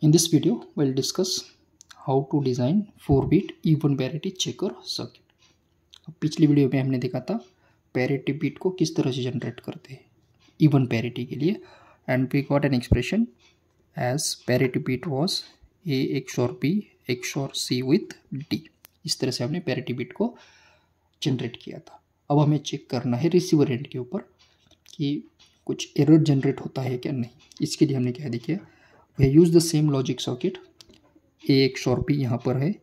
In this video, we'll discuss how to design 4-bit even parity checker circuit. अब पिछली video में हमने देखा था पैरिटी बिट को किस तरह से जनरेट करते हैं इवन पैरिटी के लिए, and we got an expression as parity bit was A XOR B XOR C with D. इस तरह से हमने पैरिटी बिट को जनरेट किया था. अब हमें चेक करना है रिसीवर एंड के ऊपर कि कुछ एरर जनरेट होता है क्या नहीं. इसके लिए हमने क्या देखिए, we use the same logic circuit. A XOR B यहाँ पर है,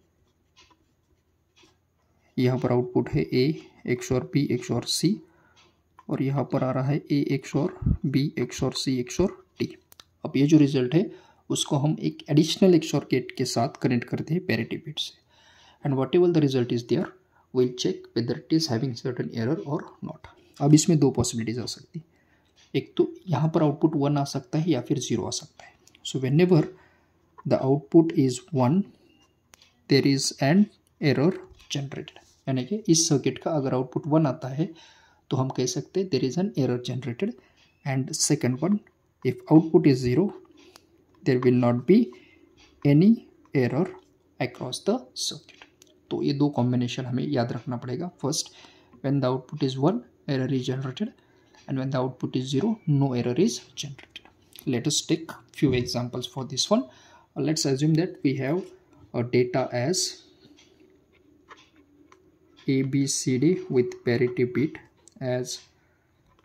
यहाँ पर आउटपुट है A XOR B XOR C, और यहाँ पर आ रहा है A XOR B XOR C XOR D. अब ये जो रिजल्ट है उसको हम एक एडिशनल एक्सॉर गेट के साथ कनेक्ट करते हैं पैरिटी बिट से, and whatever the result is there will check whether it is having certain error और नॉट. अब इसमें दो पॉसिबिलिटीज आ सकती. एक तो यहाँ पर आउटपुट 1 आ सकता है या फिर 0 आ सकता है. So when ever the output is 1 there is an error generated. यानी कि इस सर्किट का अगर आउटपुट 1 आता है तो हम कह सकते हैं there is an error generated. And second one, if output is 0 there will not be any error across the circuit. तो ये दो कॉम्बिनेशन हमें याद रखना पड़ेगा. First, when the output is 1 error is generated, and when the output is 0 no error is generated. Let us take few examples for this one. Let's assume that we have a data as ABCD with parity bit as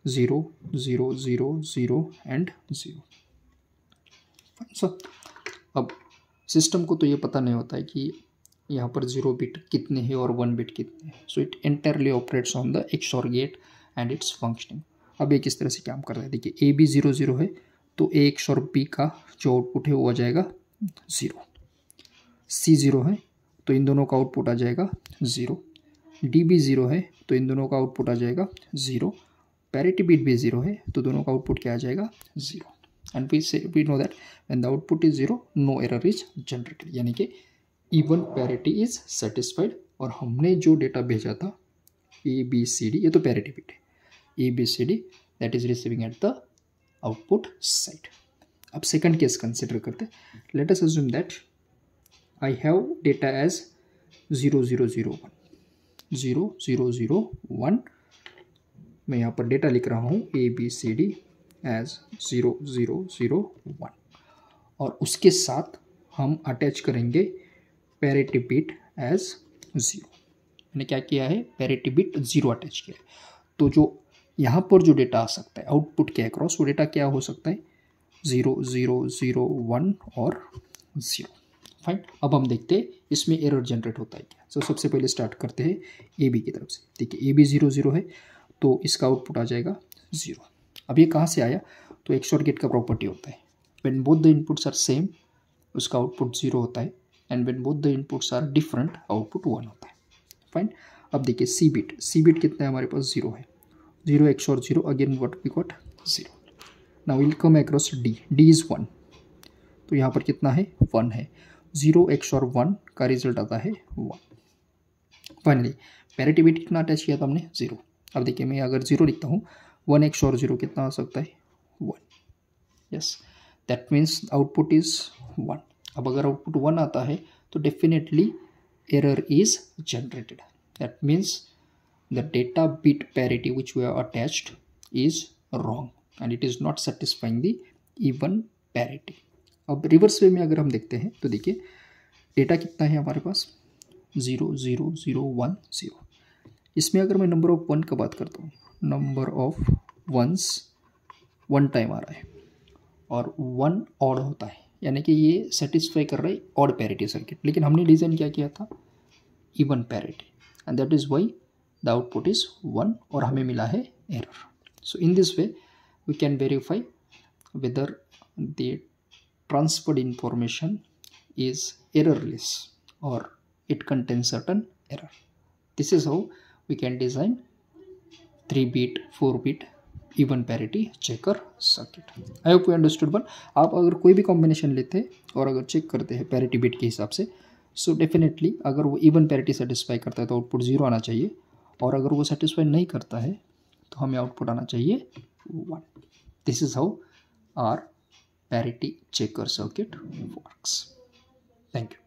0 0 0 0 and 0. So अब system को तो ये पता नहीं होता है कि यहाँ पर 0 बिट कितने हैं और 1 बिट कितने हैं. So it entirely operates on the XOR gate and its functioning. अब ये किस तरह से काम कर रहा है देखिए, ए बी 0 0 है तो ए XOR बी का जो आउटपुट है वो आ जाएगा 0. सी 0 है तो इन दोनों का आउटपुट आ जाएगा 0. डी भी 0 है तो इन दोनों का आउटपुट आ जाएगा 0. पैरिटी बिट भी 0 है तो दोनों का आउटपुट क्या आ जाएगा 0. And we know that when the output is 0 no error is generated. यानी कि इवन पैरिटी इज सेटिस्फाइड. और हमने जो डेटा भेजा था ए बी सी डी, ये तो पैरिटी बिट है, ABCD that is receiving at the output side. अब सेकंड केस कंसिडर करते. Let us assume that I have data as 0 0 0 1 0 0 0 1. मैं यहाँ पर डेटा लिख रहा हूँ ABCD as 0 0 0 1, और उसके साथ हम अटैच करेंगे पैरिटी बिट एज 0. मैंने क्या किया है, पैरिटी बिट 0 अटैच किया है. तो जो यहाँ पर जो डेटा आ सकता है आउटपुट के अक्रॉस, वो डेटा क्या हो सकता है 0 0 0 1 और 0. फाइन. अब हम देखते हैं इसमें एरर जनरेट होता है क्या. तो सबसे पहले स्टार्ट करते हैं ए बी की तरफ से. देखिए ए बी 0 0 है तो इसका आउटपुट आ जाएगा 0. अब ये कहाँ से आया, तो XOR गेट का प्रॉपर्टी होता है when both the inputs are same उसका आउटपुट 0 होता है, and when both the inputs are different output 1 होता है. फाइन. अब देखिए सी बिट कितना है हमारे पास 0 है. 0 XOR 0 again what we got 0. now we'll come across D is 1, तो यहाँ पर कितना है 1 है. 0 XOR 1 का रिजल्ट आता है 1. फाइनली पैरिटी बिट कितना अटैच किया था हमने 0. अब देखिए मैं अगर 0 लिखता हूँ 1 XOR 0 कितना आ सकता है 1. Yes, that means output is 1. अब अगर आउटपुट 1 आता है तो definitely error is generated. That means the data bit parity which we have attached is wrong and it is not satisfying the even parity. अब reverse way में अगर हम देखते हैं तो देखिए डेटा कितना है हमारे पास 0 0 0 1 0. इसमें अगर मैं नंबर ऑफ 1 का बात करता हूँ, नंबर ऑफ वंस 1 टाइम आ रहा है और 1 ऑड होता है, यानी कि ये सेटिस्फाई कर रहा है ऑड पैरिटी सर्किट. लेकिन हमने डिज़ाइन क्या किया था even parity, and that is why the output is 1 और हमें मिला है error. So in this way we can verify whether the transferred information is errorless or it contains certain error. This is how we can design 3-bit 4-bit even parity checker circuit. I hope you understood one. आप अगर कोई भी combination लेते हैं और अगर check करते हैं पैरिटी बिट के हिसाब से, सो डेफिनेटली अगर वो इवन पैरिटी सेटिस्फाई करता है तो आउटपुट 0 आना चाहिए, और अगर वो सेटिस्फाई नहीं करता है तो हमें आउटपुट आना चाहिए 1. This is how our parity checker circuit works. Thank you.